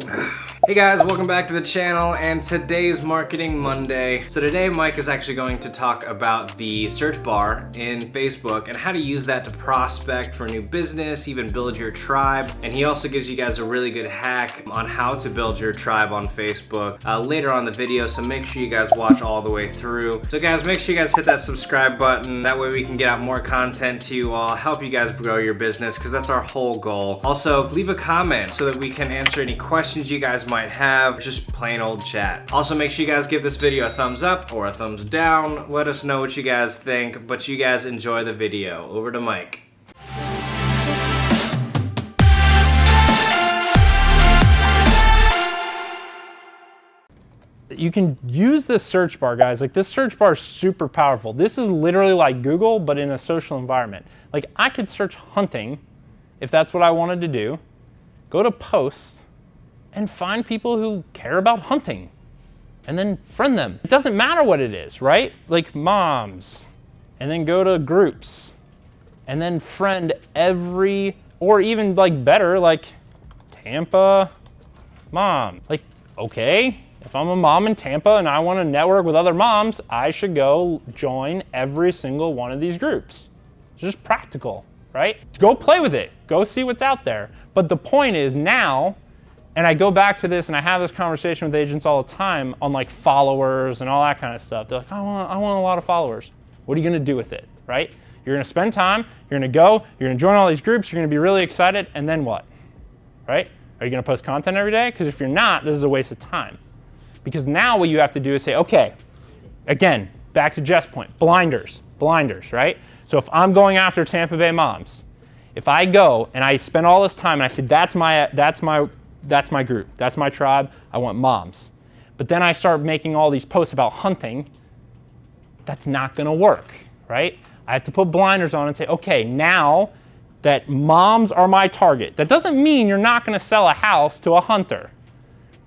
Hey guys, welcome back to the channel, and today's Marketing Monday. So today Mike is actually going to talk about the search bar in Facebook and how to use that to prospect for new business, even build your tribe. And he also gives you guys a really good hack on how to build your tribe on Facebook later on in the video, so make sure you guys watch all the way through. So guys, make sure you guys hit that subscribe button. That way we can get out more content to you all, help you guys grow your business, because that's our whole goal. Also, leave a comment so that we can answer any questions you guys might have, just plain old chat. Also, make sure you guys give this video a thumbs up or a thumbs down. Let us know what you guys think, but you guys enjoy the video. Over to Mike. You can use this search bar, guys. Like, this search bar is super powerful. This is literally like Google, but in a social environment. Like, I could search hunting if that's what I wanted to do, go to posts, and find people who care about hunting and then friend them. It doesn't matter what it is, right? Like moms, and then go to groups and then friend every, or even like better, like Tampa mom. Like, okay, if I'm a mom in Tampa and I want to network with other moms, I should go join every single one of these groups. It's just practical, right? Go play with it, go see what's out there. But the point is now, and I go back to this and I have this conversation with agents all the time on like followers and all that kind of stuff. They're like, I want a lot of followers. What are you gonna do with it, right? You're gonna spend time, you're gonna go, you're gonna join all these groups, you're gonna be really excited, and then what, right? Are you gonna post content every day? Because if you're not, this is a waste of time. Because now what you have to do is say, okay, again, back to Jeff's point, blinders, right? So if I'm going after Tampa Bay moms, if I go and I spend all this time and I say, that's my group, that's my tribe, I want moms. But then I start making all these posts about hunting, that's not gonna work, right? I have to put blinders on and say, okay, now that moms are my target, that doesn't mean you're not gonna sell a house to a hunter.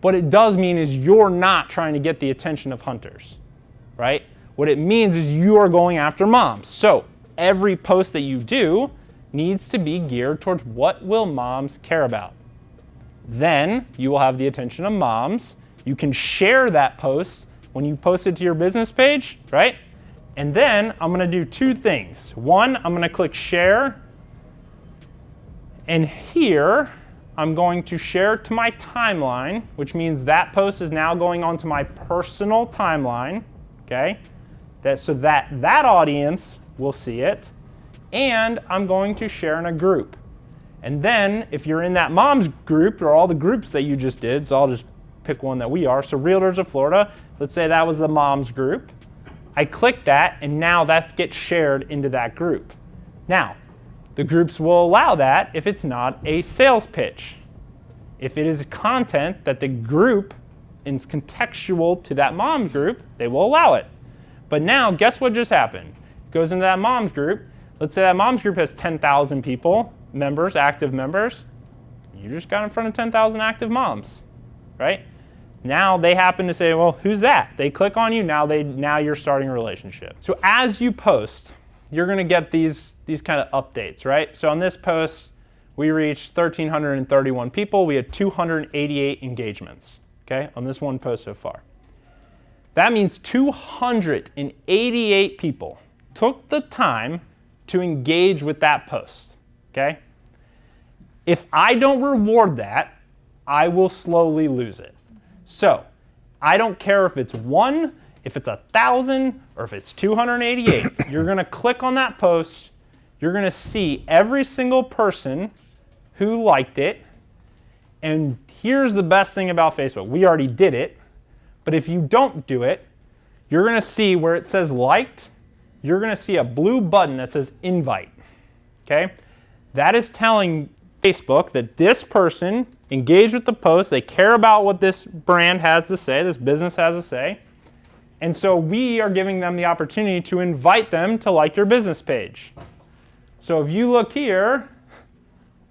What it does mean is you're not trying to get the attention of hunters, right? What it means is you are going after moms. So every post that you do needs to be geared towards what will moms care about. Then you will have the attention of moms. You can share that post when you post it to your business page, right? And then I'm gonna do two things. One, I'm gonna click share. And here, I'm going to share to my timeline, which means that post is now going onto my personal timeline, okay? So that audience will see it. And I'm going to share in a group. And then if you're in that mom's group, or all the groups that you just did, so I'll just pick one that we are. So Realtors of Florida, let's say that was the mom's group. I click that, and now that gets shared into that group. Now, the groups will allow that if it's not a sales pitch. If it is content that the group is contextual to that mom's group, they will allow it. But now, guess what just happened? It goes into that mom's group. Let's say that mom's group has 10,000 people, members, active members. You just got in front of 10,000 active moms, right? Now they happen to say, well, who's that? They click on you, now you're starting a relationship. So as you post, you're gonna get these kind of updates, right? So on this post, we reached 1,331 people. We had 288 engagements, okay, on this one post so far. That means 288 people took the time to engage with that post, okay? If I don't reward that, I will slowly lose it. So I don't care if it's 1, if it's 1,000, or if it's 288. You're gonna click on that post. You're gonna see every single person who liked it. And here's the best thing about Facebook. We already did it, but if you don't do it, you're gonna see where it says liked, you're gonna see a blue button that says invite, okay? That is telling Facebook that this person engaged with the post, they care about what this brand has to say, this business has to say, and so we are giving them the opportunity to invite them to like your business page. So if you look here,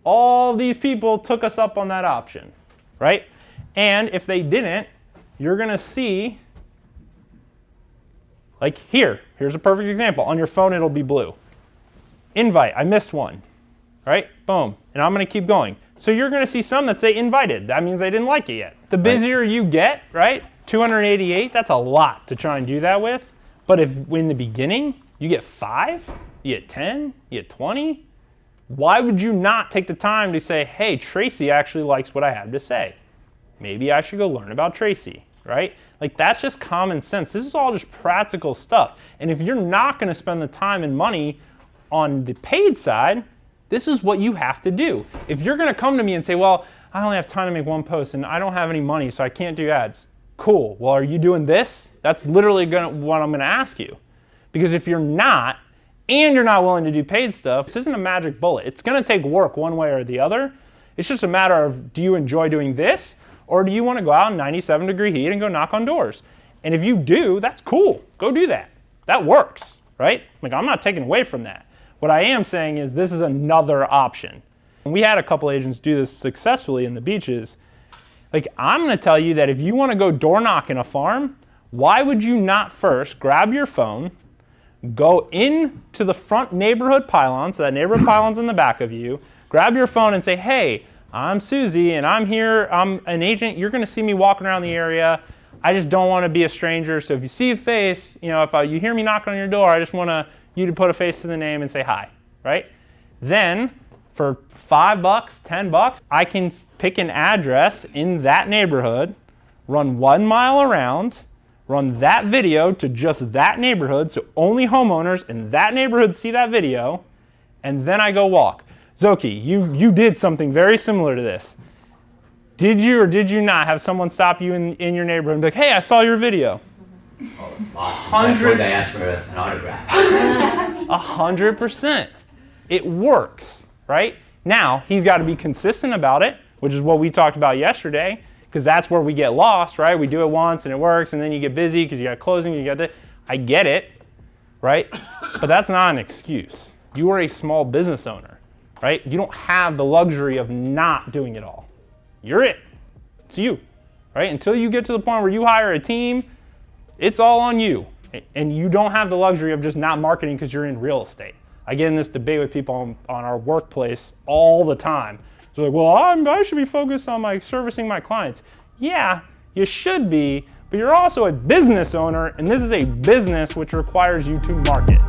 all these people took us up on that option, right? And if they didn't, you're gonna see, like here's a perfect example. On your phone, it'll be blue. Invite, I missed one, right? Boom. and I'm gonna keep going. So you're gonna see some that say invited. That means they didn't like it yet. The busier you get, right? 288, that's a lot to try and do that with. But if in the beginning, you get 5, you get 10, you get 20, why would you not take the time to say, hey, Tracy actually likes what I have to say. Maybe I should go learn about Tracy, right? Like, that's just common sense. This is all just practical stuff. And if you're not gonna spend the time and money on the paid side, this is what you have to do. If you're gonna come to me and say, well, I only have time to make one post and I don't have any money, so I can't do ads. Cool, well, are you doing this? That's literally what I'm gonna ask you. Because if you're not, and you're not willing to do paid stuff, this isn't a magic bullet. It's gonna take work one way or the other. It's just a matter of, do you enjoy doing this? Or do you wanna go out in 97-degree heat and go knock on doors? And if you do, that's cool, go do that. That works, right? Like, I'm not taking away from that. What I am saying is this is another option. And we had a couple agents do this successfully in the beaches. Like, I'm gonna tell you that if you wanna go door knock in a farm, why would you not first grab your phone, go into the front neighborhood pylon, so that neighborhood pylon's in the back of you, grab your phone and say, hey, I'm Susie and I'm here, I'm an agent, you're gonna see me walking around the area. I just don't wanna be a stranger, so if you see a face, you know, if you hear me knocking on your door, I just want you to put a face to the name and say hi, right? Then, for $5, $10, I can pick an address in that neighborhood, run 1 mile around, run that video to just that neighborhood, so only homeowners in that neighborhood see that video, and then I go walk. Zoki, you did something very similar to this. Did you or did you not have someone stop you in your neighborhood and be like, hey, I saw your video? Oh, lots. I asked for an autograph. 100%. It works, right? Now, he's got to be consistent about it, which is what we talked about yesterday, because that's where we get lost, right? We do it once and it works, and then you get busy because you got closing, you got that. I get it, right? But that's not an excuse. You are a small business owner, right? You don't have the luxury of not doing it all. You're it. It's you, right? Until you get to the point where you hire a team, it's all on you. And you don't have the luxury of just not marketing because you're in real estate. I get in this debate with people on our workplace all the time. They're like, well, I should be focused on servicing my clients. Yeah, you should be, but you're also a business owner, and this is a business which requires you to market.